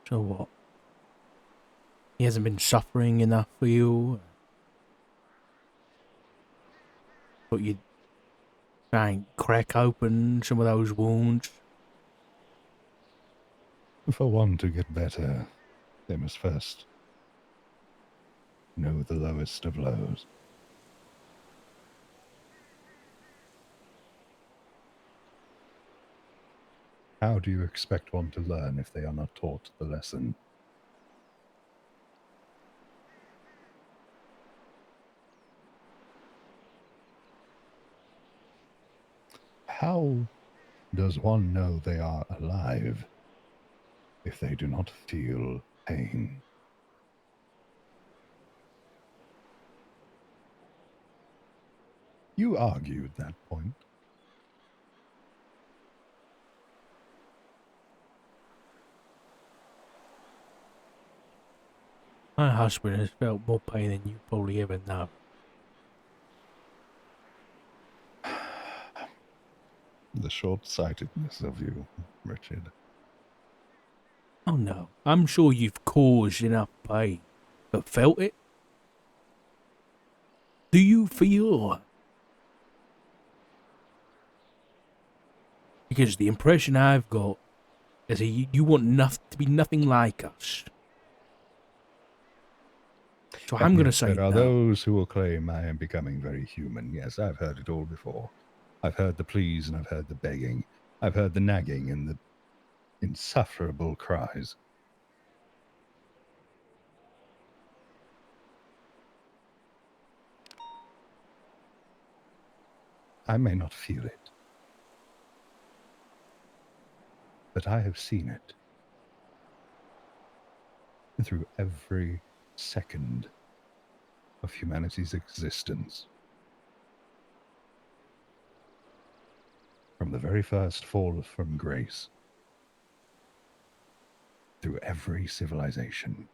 So what? He hasn't been suffering enough for you? But you try and crack open some of those wounds? For one to get better, they must first know the lowest of lows. How do you expect one to learn if they are not taught the lesson? How does one know they are alive if they do not feel pain? You argued that point. My husband has felt more pain than you probably ever know. The short-sightedness of you, Richard. Oh no, I'm sure you've caused enough pain, but felt it? Do you feel? Because the impression I've got is that you want to be nothing like us. So I'm And going to yet say there are no. those who will claim I am becoming very human. Yes, I've heard it all before. I've heard the pleas and I've heard the begging. I've heard the nagging and the insufferable cries. I may not feel it, but I have seen it through every second of humanity's existence. From the very first fall from grace, through every civilization.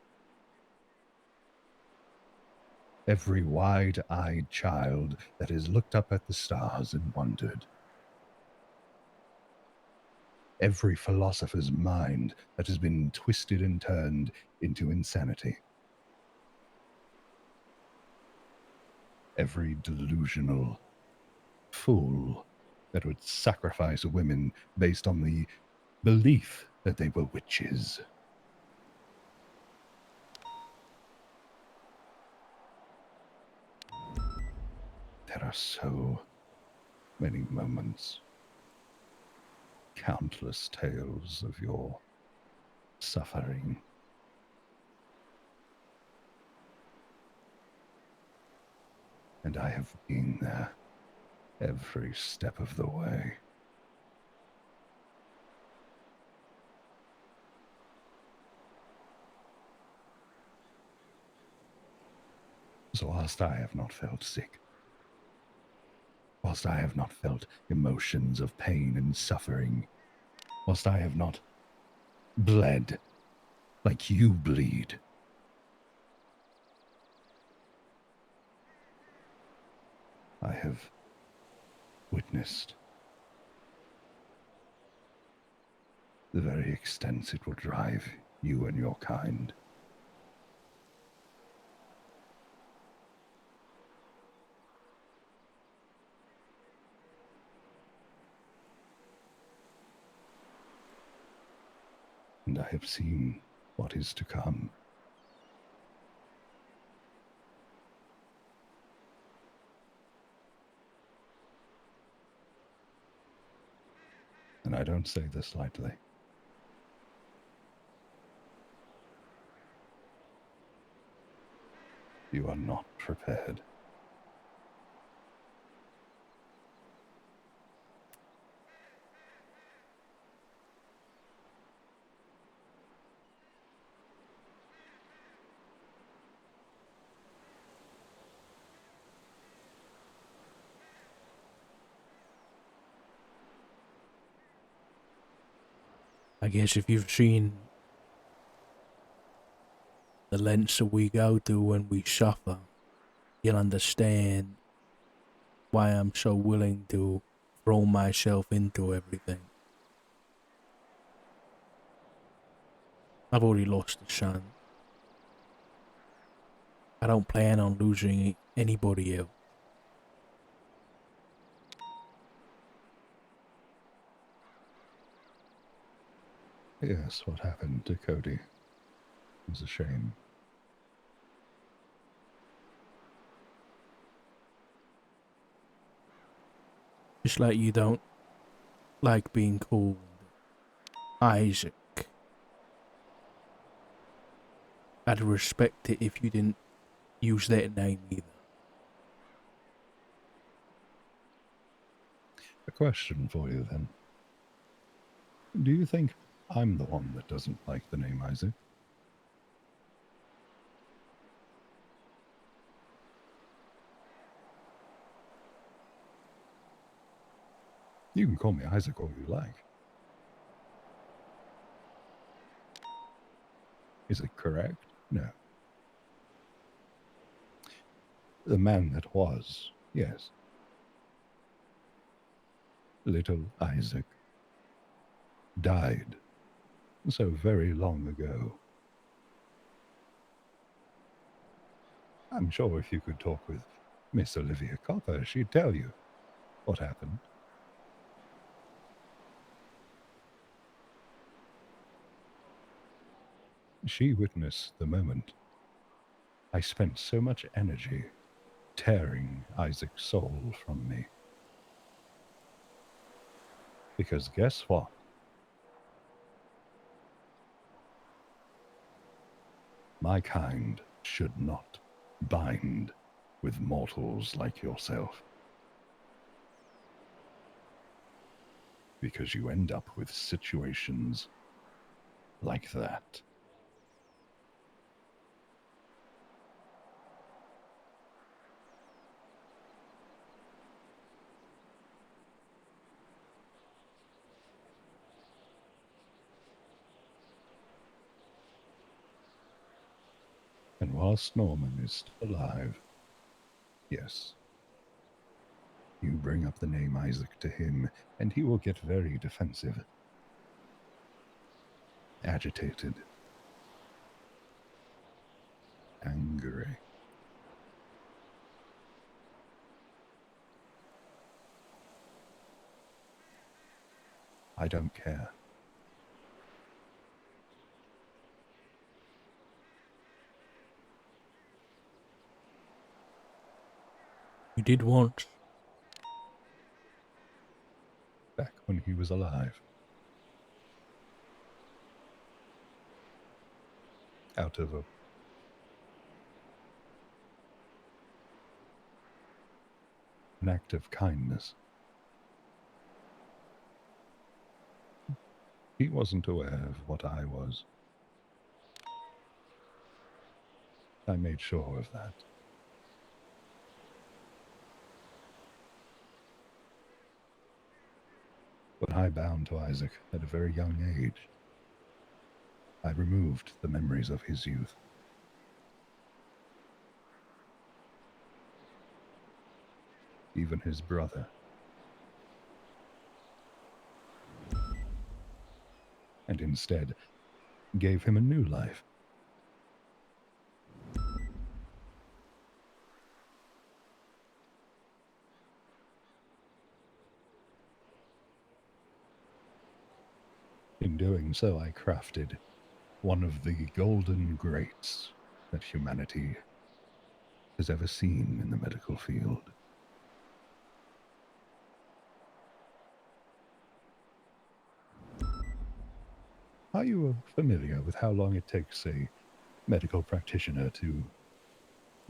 Every wide-eyed child that has looked up at the stars and wondered. Every philosopher's mind that has been twisted and turned into insanity. Every delusional fool that would sacrifice women based on the belief that they were witches. There are so many moments, countless tales of your suffering. And I have been there every step of the way. So whilst I have not felt sick, whilst I have not felt emotions of pain and suffering, whilst I have not bled like you bleed, I have witnessed the very extents it will drive you and your kind. And I have seen what is to come. And I don't say this lightly. You are not prepared. I guess if you've seen the lengths that we go through when we suffer, you'll understand why I'm so willing to throw myself into everything. I've already lost a son. I don't plan on losing anybody else. Yes, what happened to Cody was a shame. Just like you don't like being called Isaac. I'd respect it if you didn't use that name either. A question for you then. Do you think I'm the one that doesn't like the name Isaac? You can call me Isaac all you like. Is it correct? No. The man that was, yes. Little Isaac died so very long ago. I'm sure if you could talk with Miss Olivia Copper, she'd tell you what happened. She witnessed the moment. I spent so much energy tearing Isaac's soul from me. Because guess what? My kind should not bind with mortals like yourself. Because you end up with situations like that. And whilst Norman is still alive, yes, you bring up the name Isaac to him, and he will get very defensive, agitated, angry. I don't care. You did once. Back when he was alive. Out of an act of kindness. He wasn't aware of what I was. I made sure of that. When I bound to Isaac at a very young age, I removed the memories of his youth. Even his brother. And instead gave him a new life. In doing so, I crafted one of the golden greats that humanity has ever seen in the medical field. Are you familiar with how long it takes a medical practitioner to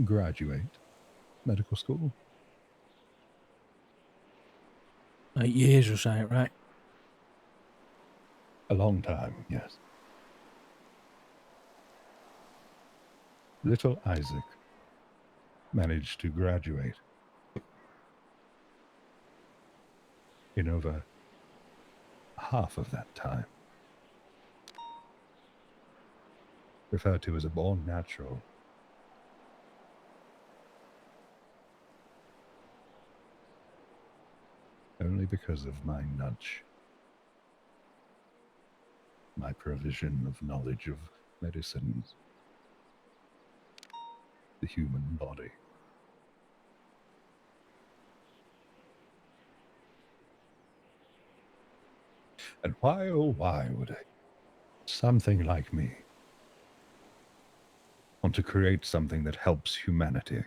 graduate medical school? 8 years or so, right? A long time, yes. Little Isaac managed to graduate in over half of that time. Referred to as a born natural. Only because of my nudge. My provision of knowledge of medicines, the human body. And why, oh, why would something like me want to create something that helps humanity?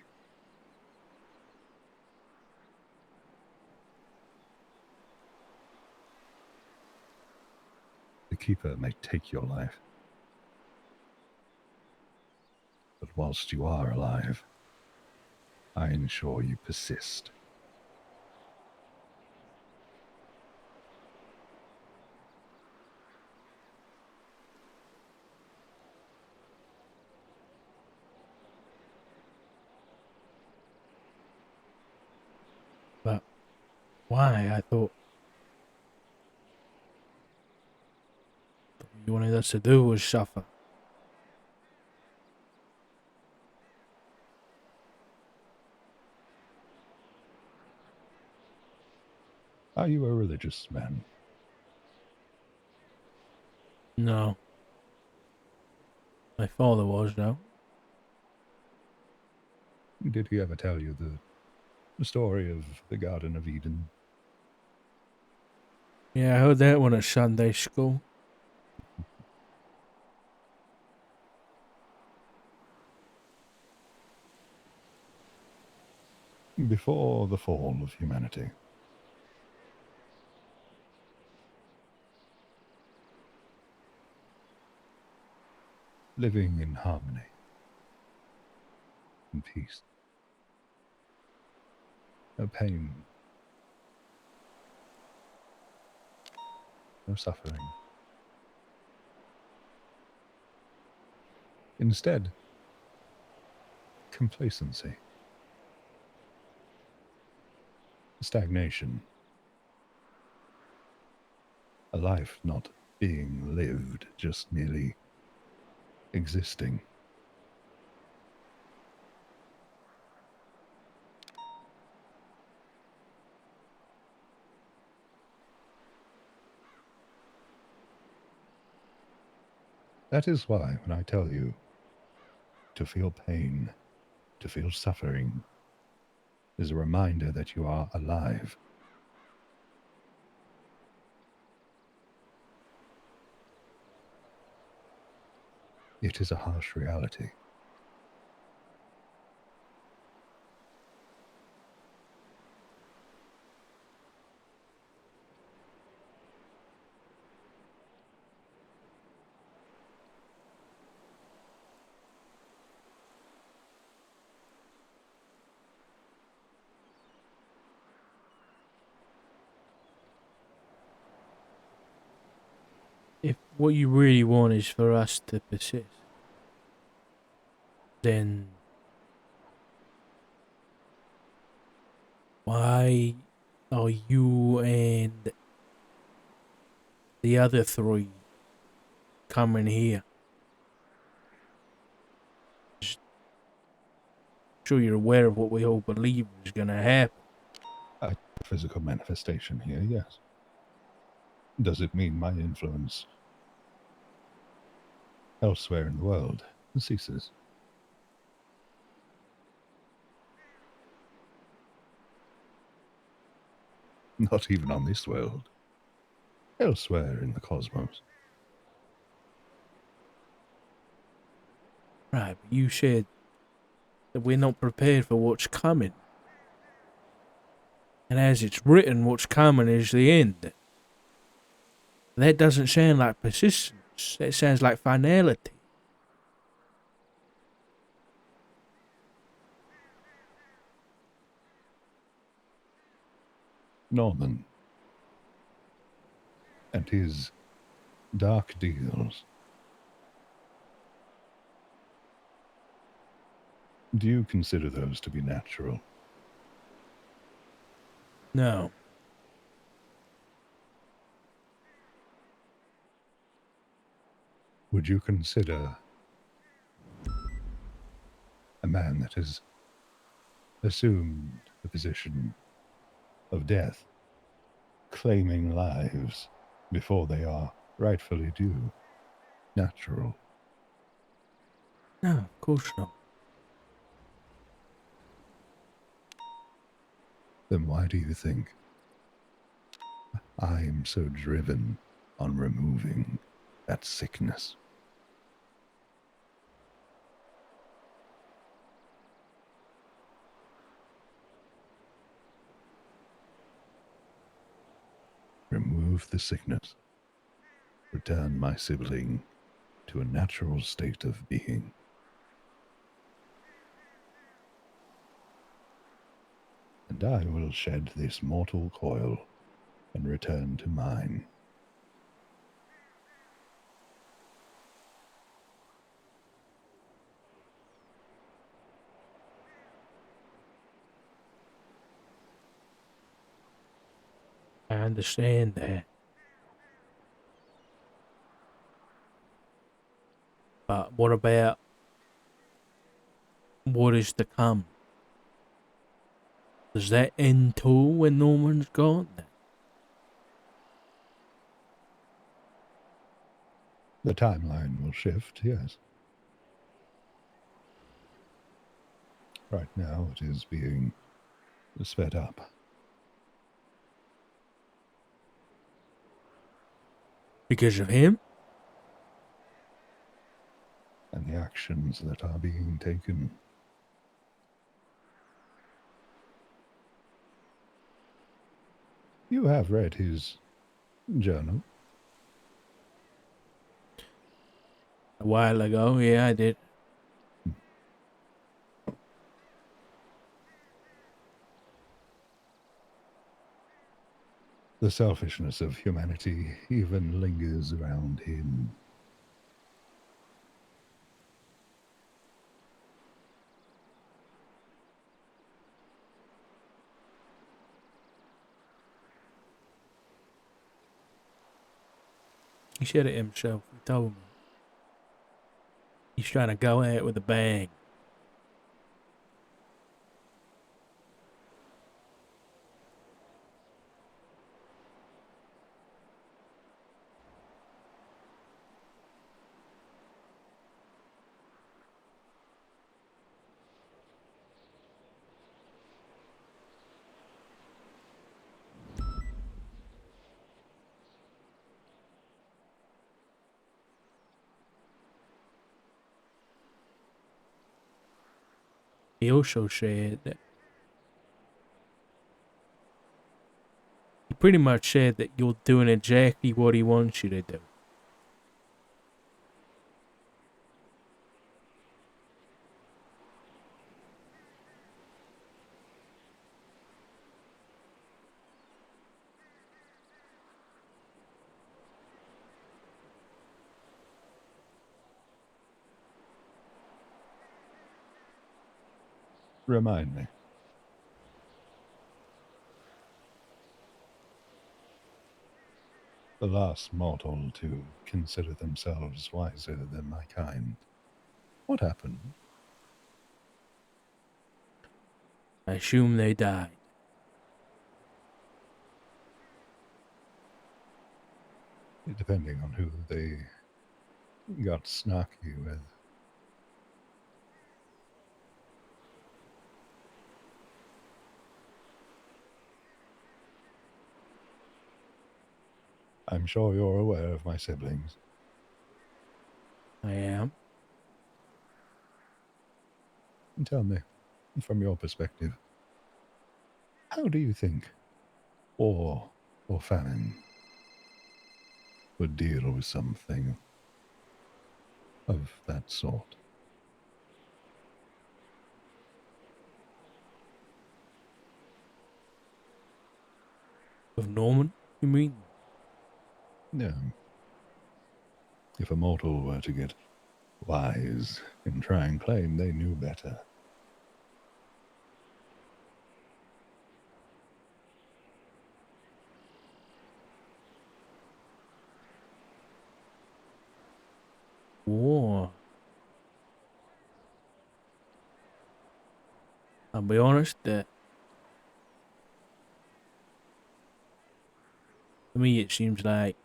The Keeper may take your life, but whilst you are alive, I ensure you persist. But why? I thought what you wanted us to do was suffer. Are you a religious man? No. My father was, though. Did he ever tell you the story of the Garden of Eden? Yeah, I heard that one at Sunday school. Before the fall of humanity, living in harmony and peace. No pain, no suffering. Instead, complacency, stagnation, a life not being lived, just merely existing. That is why, when I tell you to feel pain, to feel suffering, is a reminder that you are alive. It is a harsh reality. If what you really want is for us to persist, then why are you and the other three coming here? Just sure you're aware of what we all believe is gonna happen. A physical manifestation here, yes. Does it mean my influence elsewhere in the world ceases? Not even on this world. Elsewhere in the cosmos. Right, but you said that we're not prepared for what's coming. And as it's written, what's coming is the end. That doesn't sound like persistence. That sounds like finality. Norman and his dark deals. Do you consider those to be natural? No. Would you consider a man that has assumed the position of death, claiming lives before they are rightfully due, natural? No, of course not. Then why do you think I am so driven on removing that sickness? Remove the sickness. Return my sibling to a natural state of being. And I will shed this mortal coil and return to mine. I understand that. But what about what is to come? Does that end too when Norman's gone? The timeline will shift, yes. Right now it is being sped up. Because of him? And the actions that are being taken. You have read his journal. A while ago, yeah, I did. The selfishness of humanity even lingers around him. He said it himself. He told me. He's trying to go out with a bang. He also said that he pretty much said that you're doing exactly what he wants you to do. Remind me. The last mortal to consider themselves wiser than my kind. What happened? I assume they died. Depending on who they got snarky with. I'm sure you're aware of my siblings. I am. Tell me, from your perspective, how do you think war or famine would deal with something of that sort? With Norman, you mean? No. If a mortal were to get wise and try and claim they knew better. War. I'll be honest, to me it seems like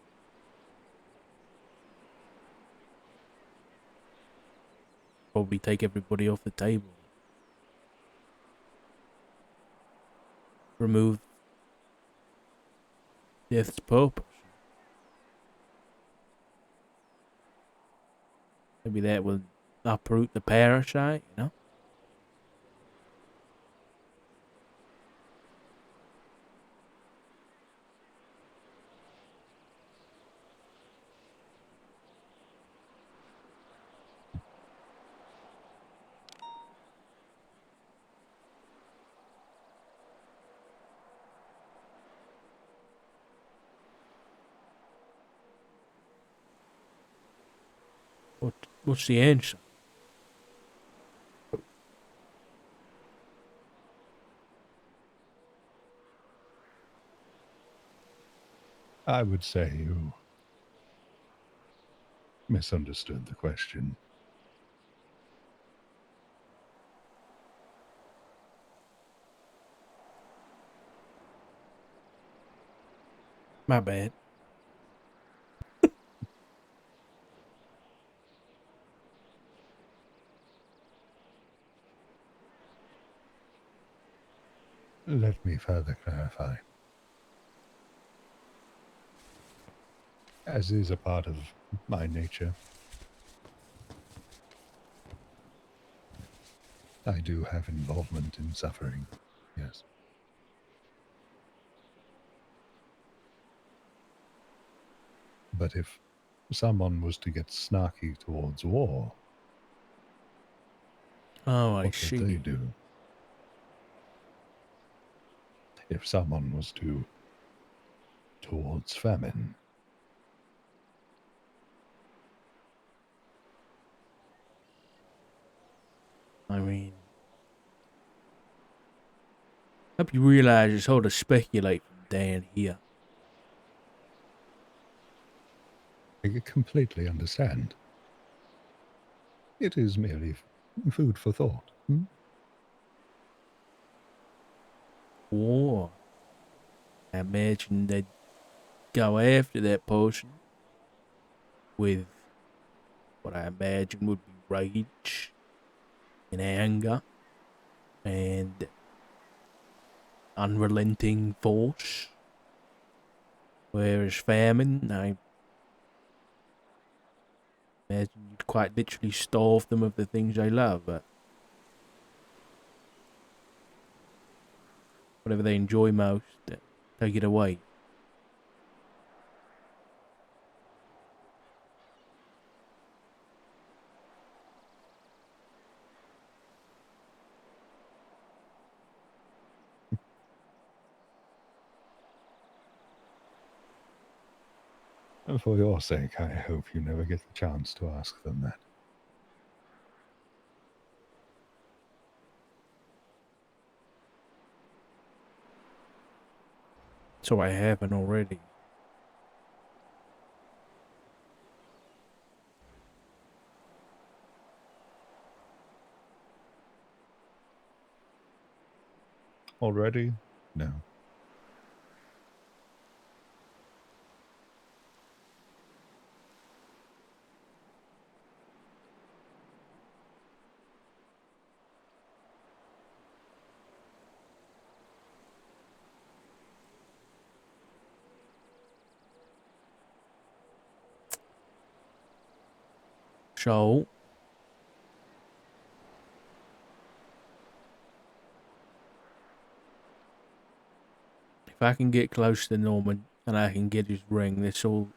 probably take everybody off the table. Remove death's purpose. Maybe that would uproot the parasite, you know? What's the answer? I would say you misunderstood the question. My bad. Let me further clarify. As is a part of my nature, I do have involvement in suffering, yes. But if someone was to get snarky towards war, Oh, I what would they see. do? If someone was to towards famine, I mean, hope you realize it's hard to speculate from down here. I completely understand. It is merely food for thought. War. I imagine they'd go after that person with what I imagine would be rage and anger and unrelenting force. Whereas famine, I imagine you'd quite literally starve them of the things they love, but whatever they enjoy most, take it away. And for your sake, I hope you never get the chance to ask them that. So I haven't already. Already? No. So, if I can get close to Norman and I can get his ring, this all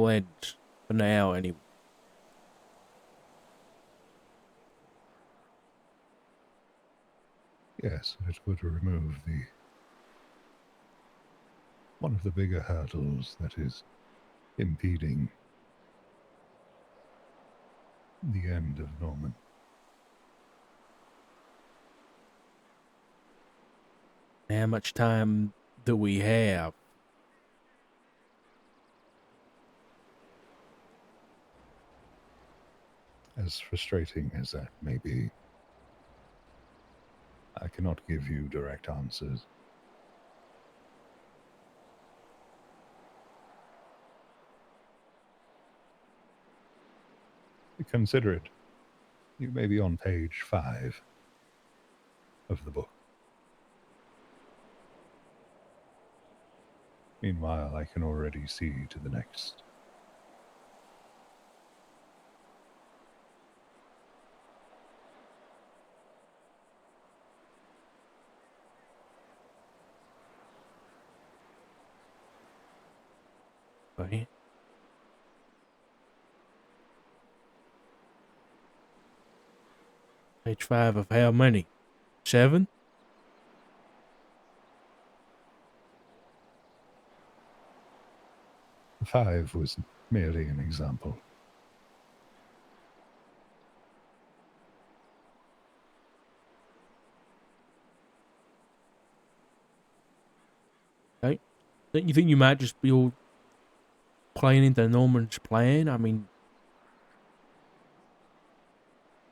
ends. For now, anyway. Yes, it would remove the one of the bigger hurdles that is impeding the end of Norman. How much time do we have? As frustrating as that may be, I cannot give you direct answers. Consider it You may be on page 5 of the book. Meanwhile, I can already see to the next. Right. Page 5 of how many? 7? The 5 was merely an example. Okay. Don't you think you might just be all playing into Norman's plan? I mean,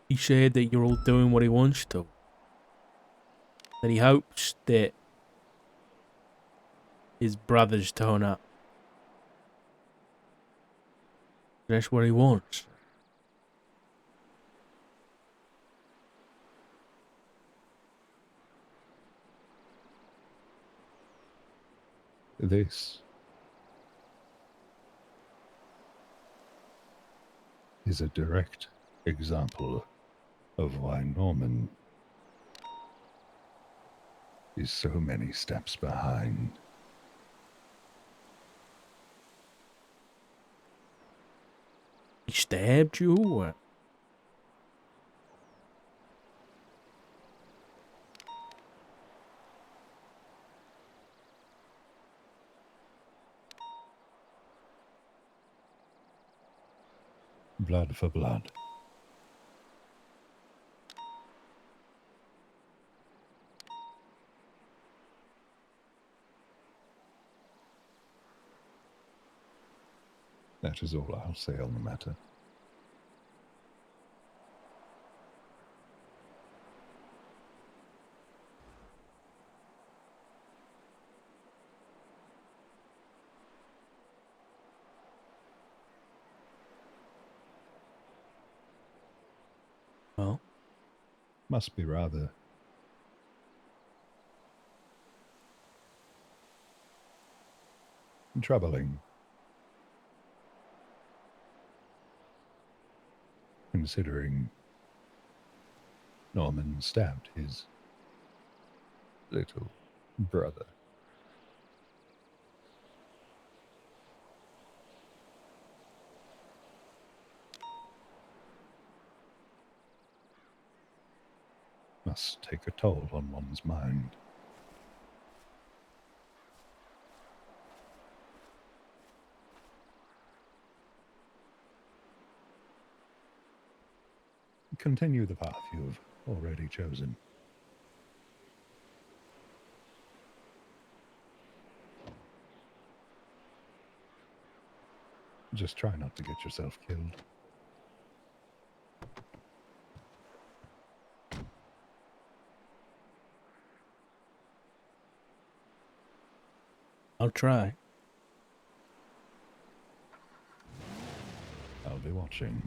he said that you're all doing what he wants to. That he hopes that his brothers turn up. That's what he wants. This is a direct example of why Norman is so many steps behind. He stabbed you or what? Blood for blood. That is all I'll say on the matter. Well, Must be rather troubling, considering Norman stabbed his little brother. Must take a toll on one's mind. Continue the path you've already chosen. Just try not to get yourself killed. I'll try. I'll be watching.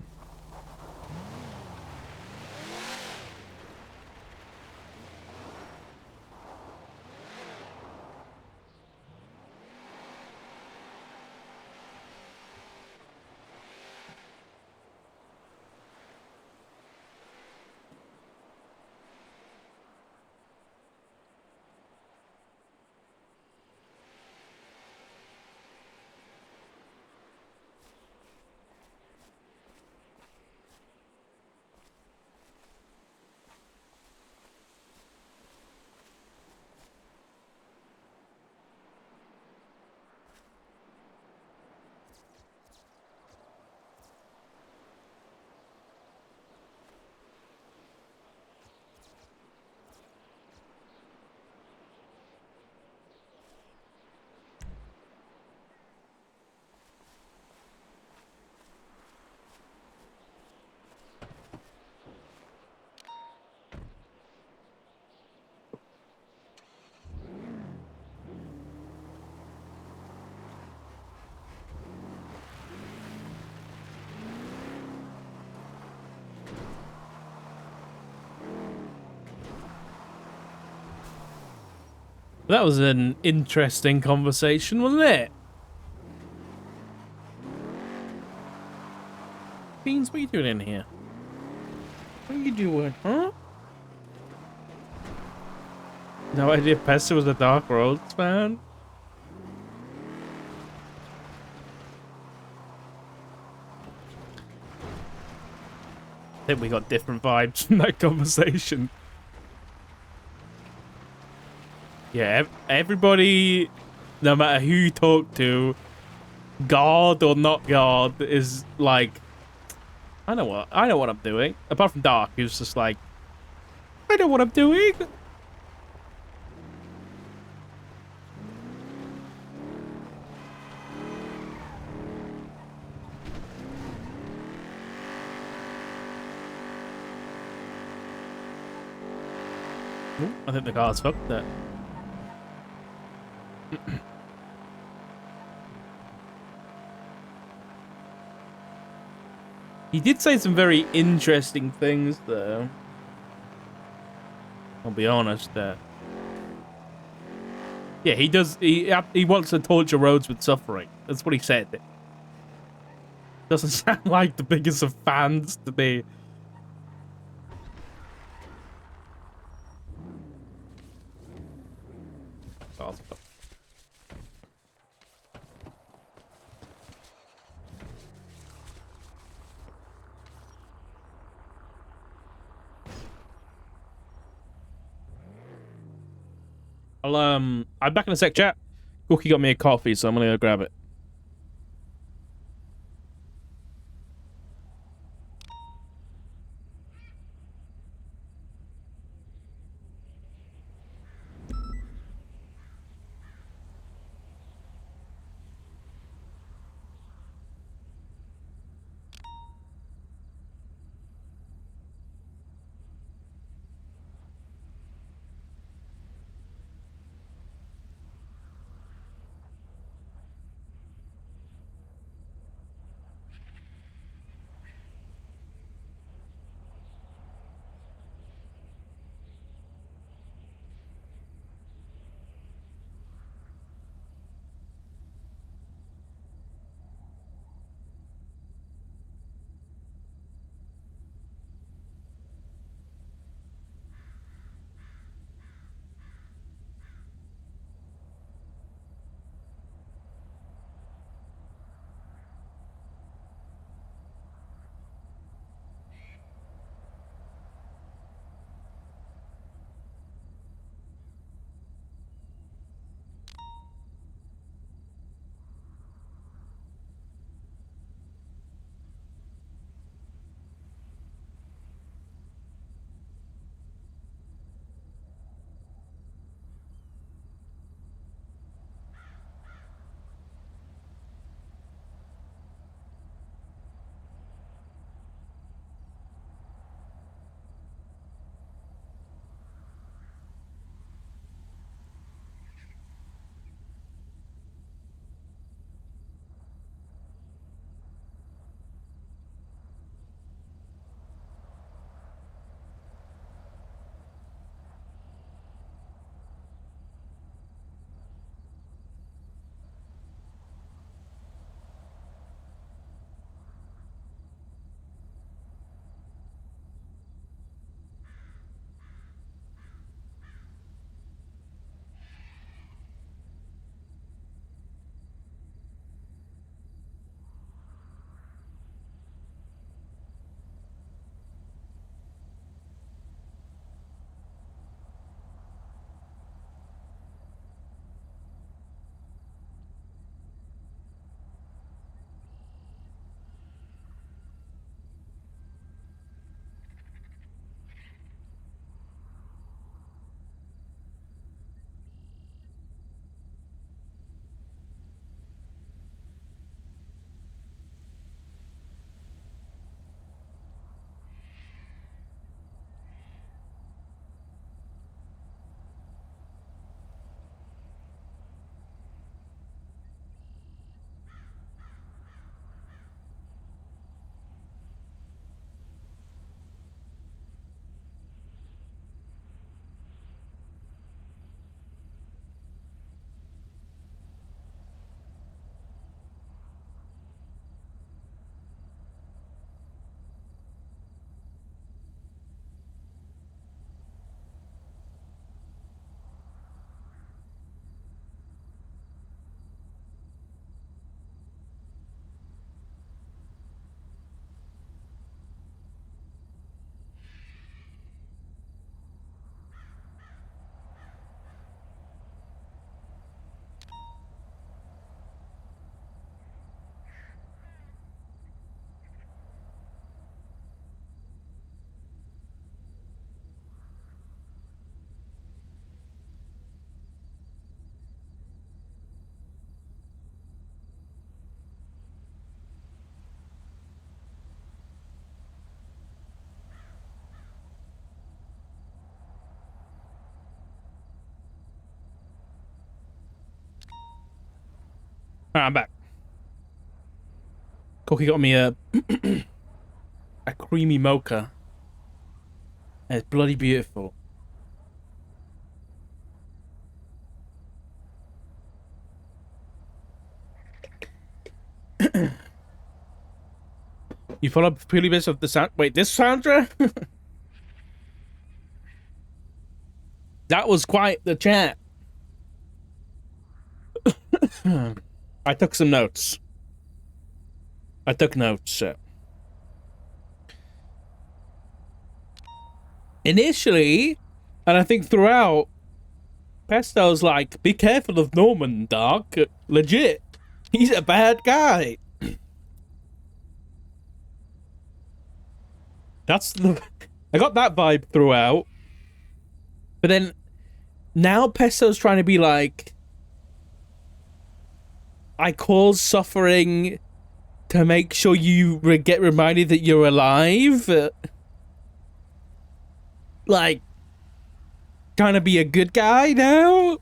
That was an interesting conversation, wasn't it? Beans, what are you doing in here? What are you doing, huh? No idea Pesta was a Dark Roads fan? I think we got different vibes from that conversation. Yeah, everybody, no matter who you talk to, God or not God, is like, I know what I'm doing. Apart from Dark, who's just like, I know what I'm doing. Ooh, I think the car's fucked there. He did say some very interesting things, though. I'll be honest. Yeah, he does. He wants to torture roads with suffering. That's what he said. Doesn't sound like the biggest of fans to me. I'm back in a sec, chat. Cookie got me a coffee, so I'm gonna go grab it. Alright, I'm back. Cookie got me a a creamy mocha. And it's bloody beautiful. You follow up purely based off the sound. Wait, this soundtrack? That was quite the chat. I took some notes. I took notes. Initially, and I think throughout, Pesto's like, be careful of Norman, Doc. Legit. He's a bad guy. That's the... I got that vibe throughout. But then, now Pesto's trying to be like, I cause suffering to make sure you get reminded that you're alive. Like, trying to be a good guy now?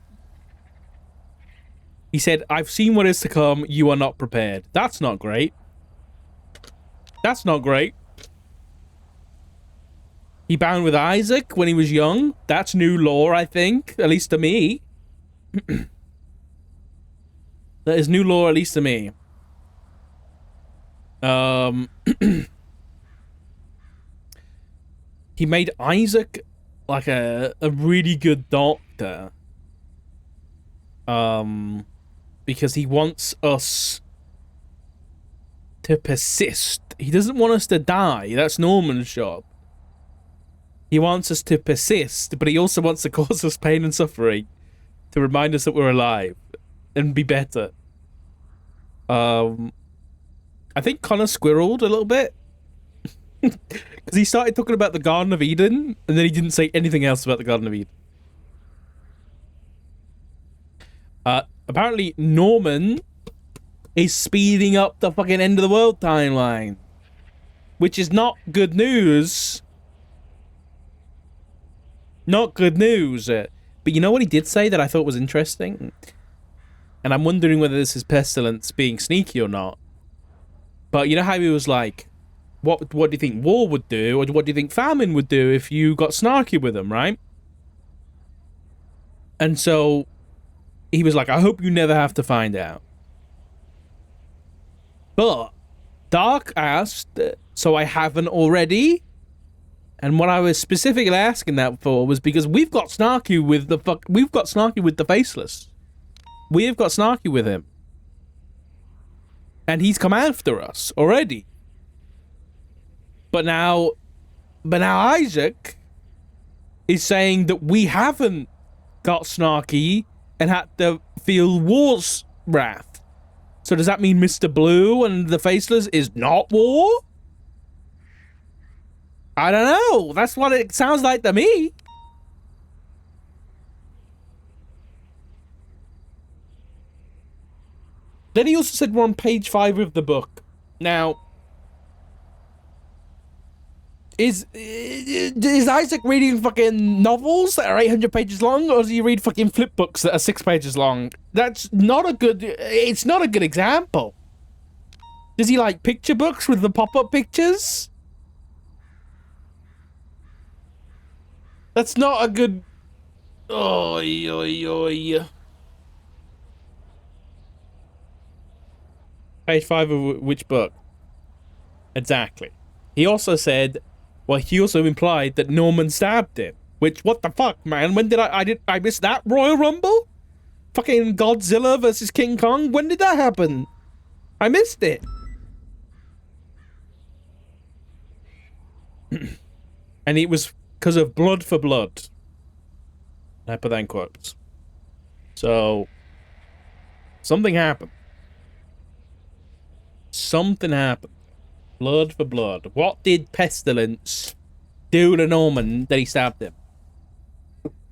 He said, I've seen what is to come. You are not prepared. That's not great. That's not great. He bound with Isaac when he was young. That's new lore, I think. At least to me. That is new lore, at least to me. He made Isaac like a really good doctor. Because he wants us to persist. He doesn't want us to die. That's Norman's job. He wants us to persist, but he also wants to cause us pain and suffering to remind us that we're alive and be better. I think Connor squirreled a little bit. Because he started talking about the Garden of Eden, and then he didn't say anything else about the Garden of Eden. Apparently, Norman is speeding up the fucking end of the world timeline. Which is not good news. Not good news. But you know what he did say that I thought was interesting? And I'm wondering whether this is Pestilence being sneaky or not. But you know how he was like, what do you think war would do? Or what do you think famine would do if you got snarky with them, right? And so he was like, I hope you never have to find out. But Dark asked, so I haven't already? And what I was specifically asking that for was because we've got snarky with the Faceless. We've got snarky with him. And he's come after us already. But now Isaac is saying that we haven't got snarky and had to feel war's wrath. So does that mean Mr. Blue and the Faceless is not war? I don't know. That's what it sounds like to me. Then he also said we're on page 5 of the book. Now, is Isaac reading fucking novels that are 800 pages long, or does he read fucking flip books that are 6 pages long? That's not a good... It's not a good example. Does he like picture books with the pop-up pictures? That's not a good... Oy, oy, oy. Page 5 of which book? Exactly. He also said... Well, he also implied that Norman stabbed him. Which, what the fuck, man? When did I miss that Royal Rumble? Fucking Godzilla versus King Kong? When did that happen? I missed it. And it was because of blood for blood. I put that in quotes. So, something happened. Something happened. Blood for blood. What did Pestilence do to Norman that he stabbed him?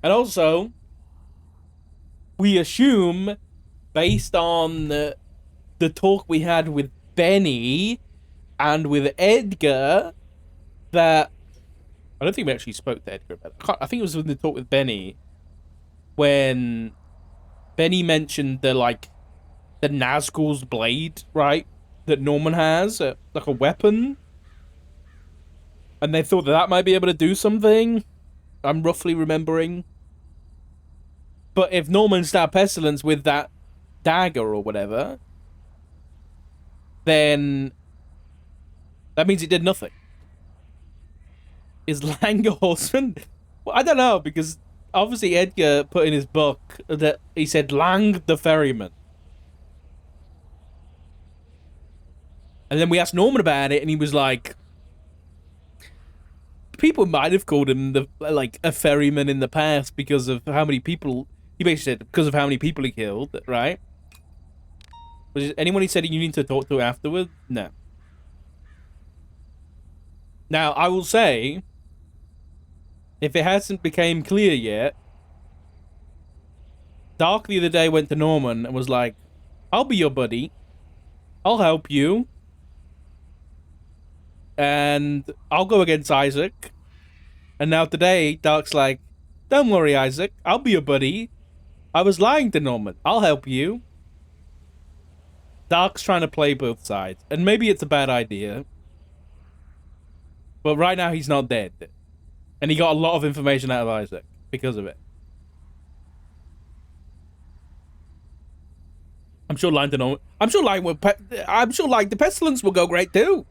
And also, we assume, based on the talk we had with Benny and with Edgar, that... I don't think we actually spoke to Edgar about it. I think it was in the talk with Benny when Benny mentioned the, like, the Nazgul's blade, right? That Norman has, like a weapon. And they thought that that might be able to do something. I'm roughly remembering. But if Norman stabbed Pestilence with that dagger or whatever, then that means it did nothing. Is Lang a horseman? Well, I don't know, because obviously Edgar put in his book that he said Lang the ferryman. And then we asked Norman about it, and he was like, people might have called him a ferryman in the past because of how many people, he basically said, because of how many people he killed, right? Was anyone he said you need to talk to afterward? No. Now, I will say, if it hasn't become clear yet, Dark the other day went to Norman and was like, I'll be your buddy. I'll help you. And I'll go against Isaac. And now today, Dark's like, don't worry, Isaac. I'll be your buddy. I was lying to Norman. I'll help you. Dark's trying to play both sides. And maybe it's a bad idea. But right now, he's not dead. And he got a lot of information out of Isaac because of it. I'm sure lying to Norman. I'm sure the Pestilence will go great too.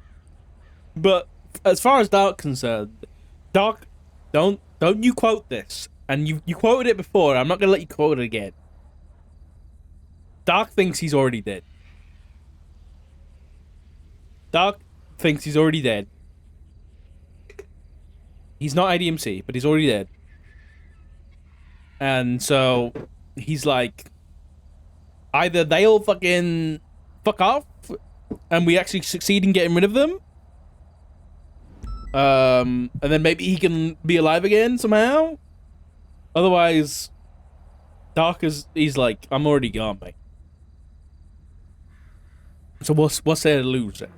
But as far as Dark's concerned, Dark, don't you quote this. And you quoted it before. I'm not gonna let you quote it again. Dark thinks he's already dead. Dark thinks he's already dead. He's not IDMC, but he's already dead. And so he's like, either they'll fucking fuck off and we actually succeed in getting rid of them. And then maybe he can be alive again somehow. Otherwise, he's like, I'm already gone, mate. So what's there to lose then?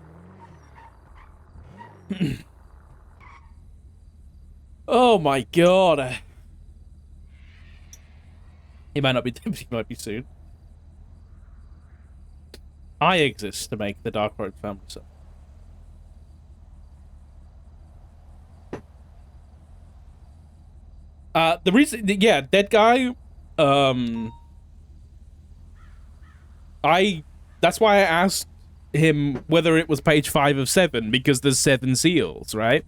Oh my god. He might not be dead, but he might be soon. I exist to make the Dark Road family so. The reason, yeah, dead guy, that's why I asked him whether it was page 5 of 7, because there's 7 seals, right?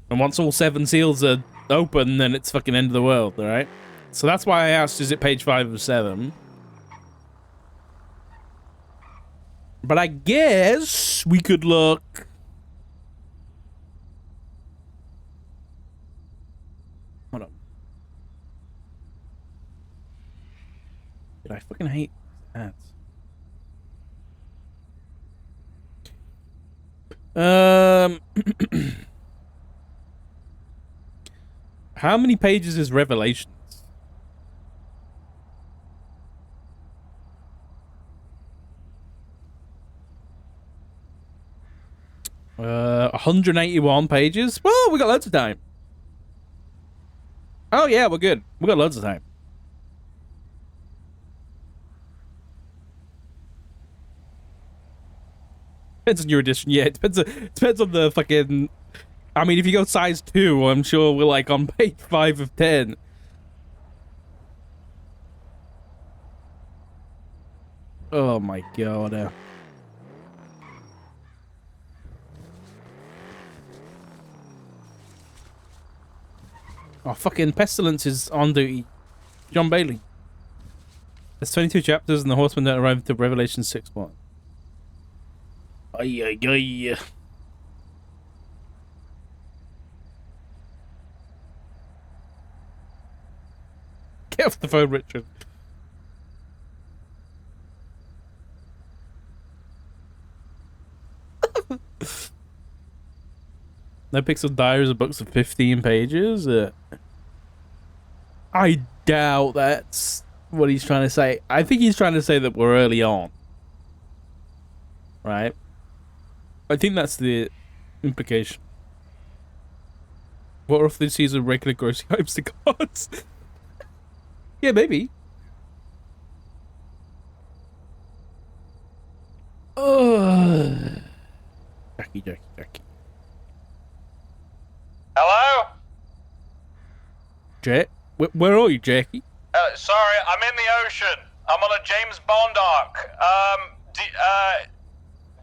And once all 7 seals are open, then it's fucking end of the world, right? So that's why I asked, is it page 5 of 7? But I guess we could look. Hold on. Did I fucking hate ads? How many pages is Revelations? 181 pages. Well, we got loads of time. Oh yeah, we're good. We got loads of time. Depends on your edition. Yeah, it depends on the fucking. I mean, if you go size 2, I'm sure we're like on page 5 of 10. Oh my god. Oh, fucking Pestilence is on duty. John Bailey. There's 22 chapters and the Horsemen don't arrive until Revelation 6:1. Ay, ay, ay. Get off the phone, Richard. NoPixel diaries are books of 15 pages. I doubt that's what he's trying to say. I think he's trying to say that we're early on. Right? I think that's the implication. What if this is a regular grossing hypes to gods? Yeah, maybe. Jackie. Hello? Jack, where are you, Jackie? Sorry, I'm in the ocean. I'm on a James Bond arc. Do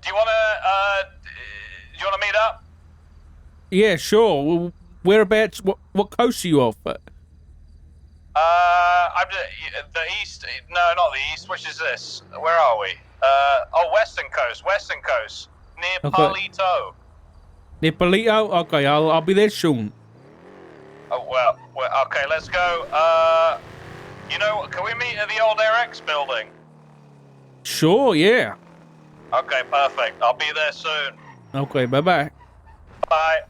you wanna meet up? Yeah, sure. Whereabouts? What coast are you off at? I'm the east. No, not the east. Which is this? Where are we? Western coast, near Okay. Palito. Near Palito? Okay, I'll be there soon. Oh well, okay, let's go. Can we meet at the old RX building? Sure, yeah. Okay, perfect. I'll be there soon. Okay, bye-bye. Bye.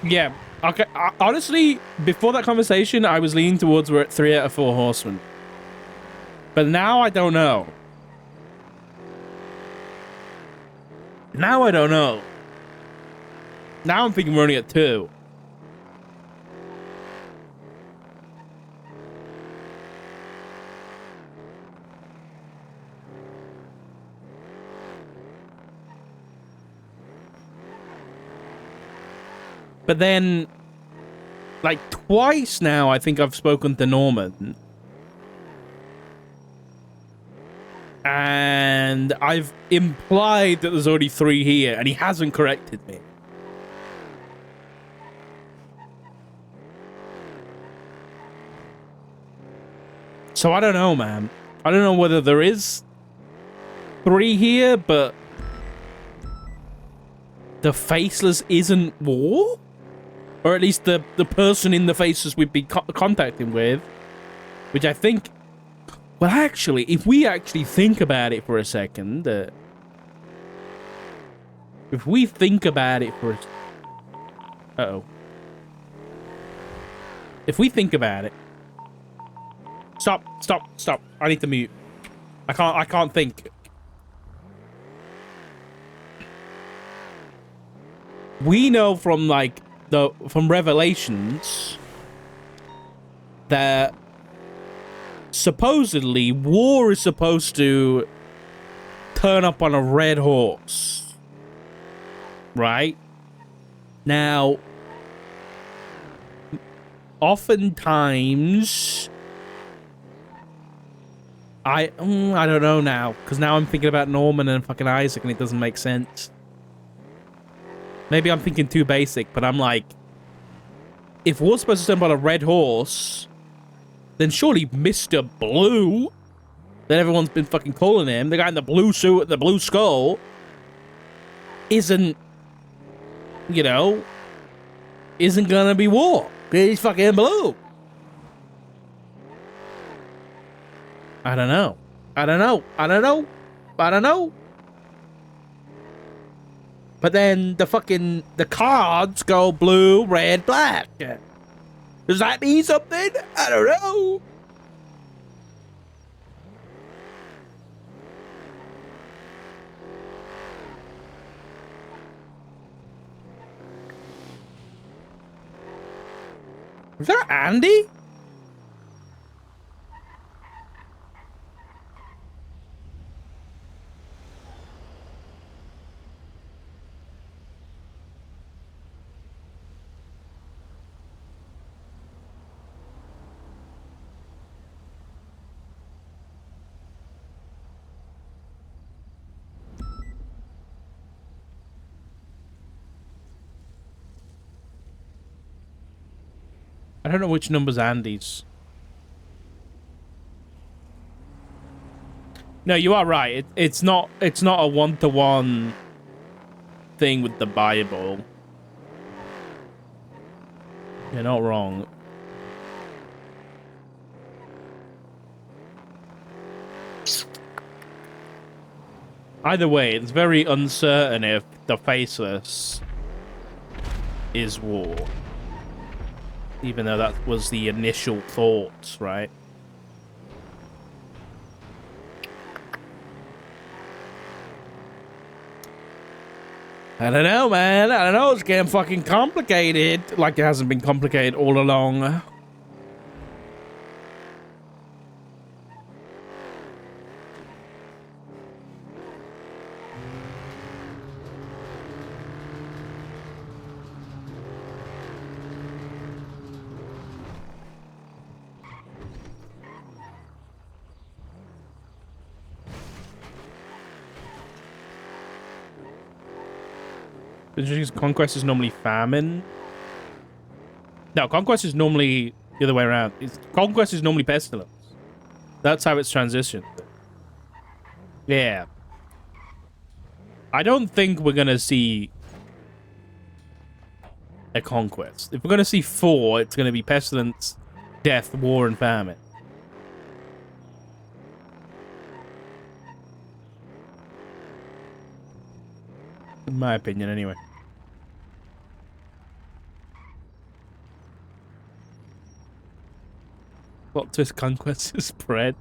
Yeah, okay. Honestly, before that conversation, I was leaning towards we're at 3 out of 4 horsemen. But now I don't know. Now I don't know. Now I'm thinking we're only at 2. But then, like, twice now, I think I've spoken to Norman. And I've implied that there's already 3 here, and he hasn't corrected me. So I don't know, man. I don't know whether there is 3 here, but the Faceless isn't War? Or at least the person in the Faceless we'd be contacting with. Which I think... Well, actually, if we actually think about it for a second... if we think about it for a... Uh-oh. If we think about it... Stop. I need to mute. I can't think. We know from, like, from Revelations that supposedly War is supposed to turn up on a red horse. Right? Now, oftentimes I don't know now, because now I'm thinking about Norman and fucking Isaac and it doesn't make sense. Maybe I'm thinking too basic, but I'm like, if War's supposed to turn up on a red horse, then surely Mr. Blue, that everyone's been fucking calling him, the guy in the blue suit with the blue skull, isn't gonna be War. He's fucking blue. I don't know. But then the cards go blue, red, black. Does that mean something? I don't know. Is that Andy? I don't know which number's Andy's. No, you are right. It's not a one-to-one thing with the Bible. You're not wrong. Either way, it's very uncertain if the Faceless is War. Even though that was the initial thoughts, right? I don't know, man. I don't know. It's getting fucking complicated. Like it hasn't been complicated all along. Conquest is normally famine. No, conquest is normally the other way around. Conquest is normally pestilence. That's how it's transitioned. Yeah. I don't think we're gonna see a conquest. If we're gonna see 4, it's gonna be pestilence, death, war, and famine. In my opinion, anyway. Plot twist conquest is spread.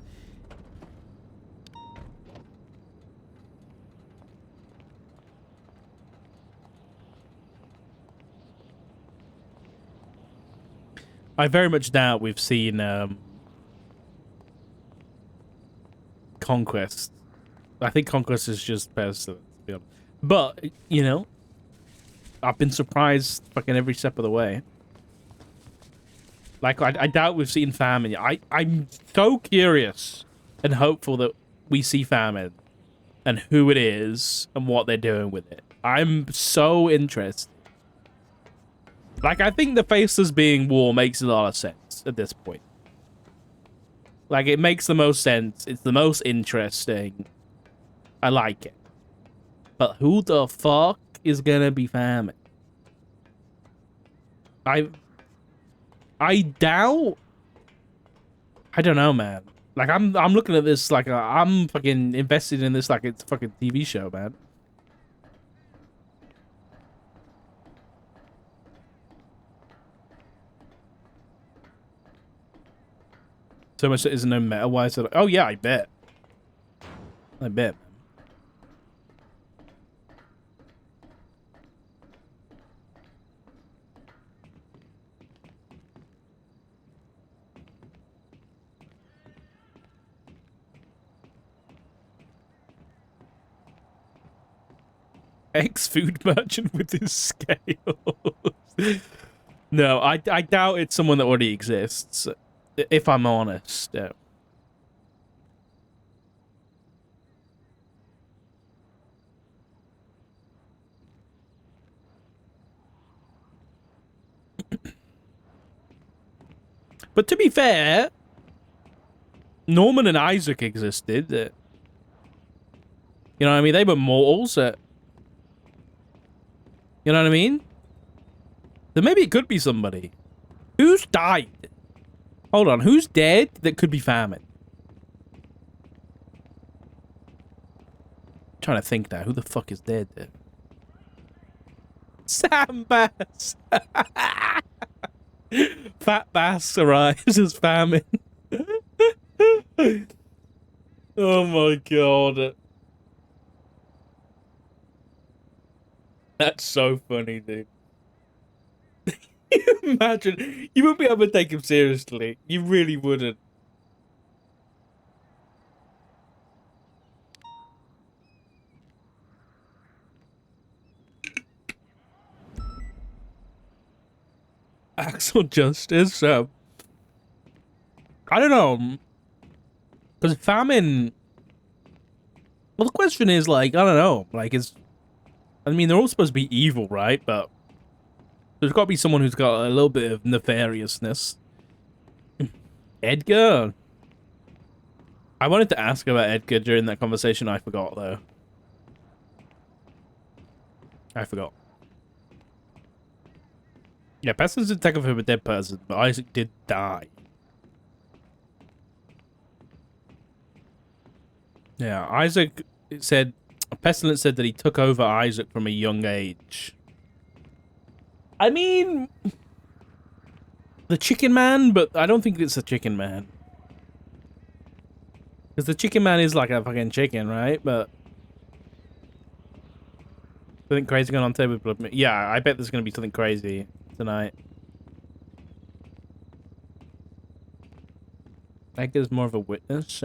I very much doubt we've seen Conquest. I think Conquest is just pestilence. But, you know, I've been surprised fucking every step of the way. Like, I doubt we've seen famine. I'm so curious and hopeful that we see famine and who it is and what they're doing with it. I'm so interested. Like, I think the Faceless being war makes a lot of sense at this point. Like, it makes the most sense. It's the most interesting. I like it. But who the fuck is gonna be famine? I doubt. I don't know, man. Like, I'm looking at this like I'm fucking invested in this like it's a fucking TV show, man. So much that isn't no meta. Why is it? Oh yeah, I bet. I bet. Ex-food merchant with his scales. No, I doubt it's someone that already exists. If I'm honest. But to be fair, Norman and Isaac existed. You know what I mean? They were mortals. You know what I mean? Then maybe it could be somebody. Who's died? Hold on, who's dead that could be famine? I'm trying to think now. Who the fuck is dead there? Sam Bass! Fat Bass arrives as famine. Oh my god. That's so funny, dude. Imagine, you wouldn't be able to take him seriously. You really wouldn't. Axel Justice, I don't know. Because famine... Well, the question is, like, I don't know. Like, I mean, they're all supposed to be evil, right? But there's got to be someone who's got a little bit of nefariousness. Edgar? I wanted to ask about Edgar during that conversation. I forgot, though. I forgot. Yeah, Pestilence didn't take off him a dead person, but Isaac did die. Yeah, Isaac said... Pestilence said that he took over Isaac from a young age. I mean... The Chicken Man, but I don't think it's a Chicken Man. Because the Chicken Man is like a fucking chicken, right? But... Something crazy going on today with... Yeah, I bet there's going to be something crazy tonight. Edgar's more of a witness.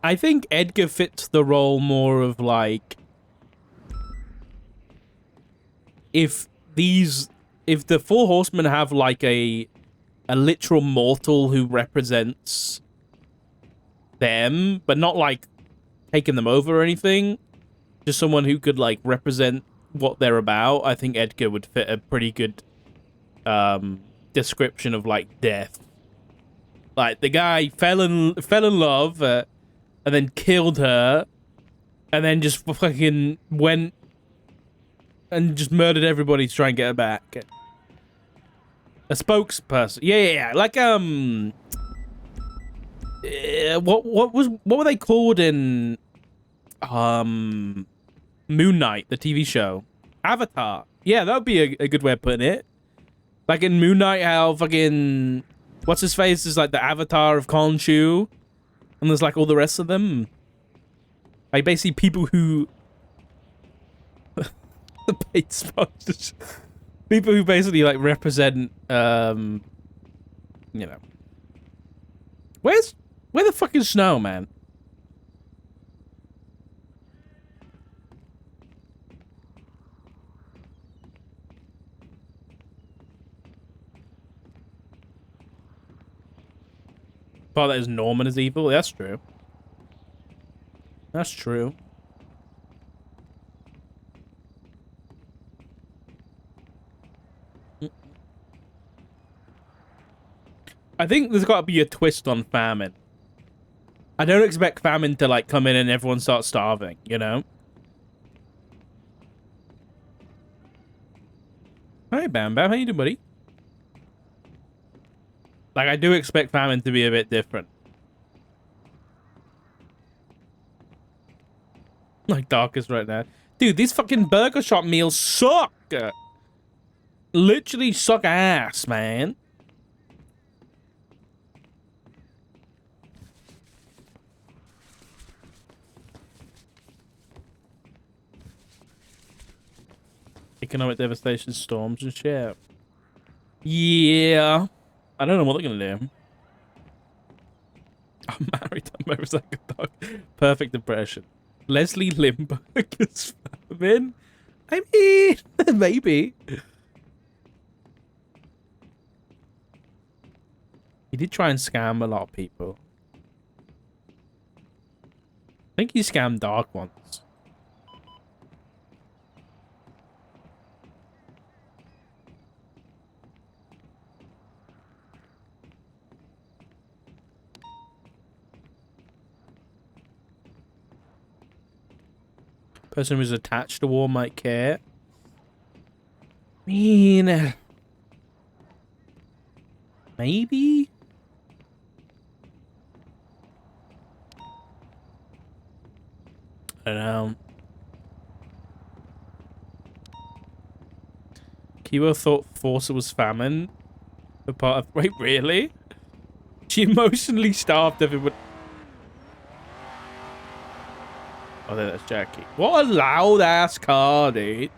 I think Edgar fits the role more of like... If the Four Horsemen have like a literal mortal who represents them, but not like taken them over or anything. Just someone who could like represent what they're about. I think Edgar would fit a pretty good description of like death. Like the guy fell in love and then killed her, and then just fucking went and just murdered everybody to try and get her back. A spokesperson. Yeah. Like what were they called in Moon Knight, the TV show? Avatar. Yeah, that would be a good way of putting it. Like in Moon Knight, how fucking what's his face is like the avatar of Khonshu, and there's like all the rest of them. Like basically people who people who basically like represent you know. Where the fuck is Snow, man? Oh, that is Norman is evil. That's true. That's true. I think there's got to be a twist on famine. I don't expect famine to like come in and everyone starts starving, you know? Hey, Bam Bam, how you doing, buddy? Like, I do expect famine to be a bit different. Like Darkest right now. Dude, these fucking burger shop meals suck. Literally suck ass, man. Economic devastation, storms and shit. Yeah. I don't know what they're gonna do. I'm married. I'm motorcycle dog. Perfect impression. Leslie Lindbergh is famine. I mean, maybe. He did try and scam a lot of people. I think he scammed Dark once. Person who's attached to war might care. I mean, maybe? I don't know. Kiwo thought Forza was famine. A part of... Wait, really? She emotionally starved everyone. Oh, that's Jackie. What a loud ass car, dude.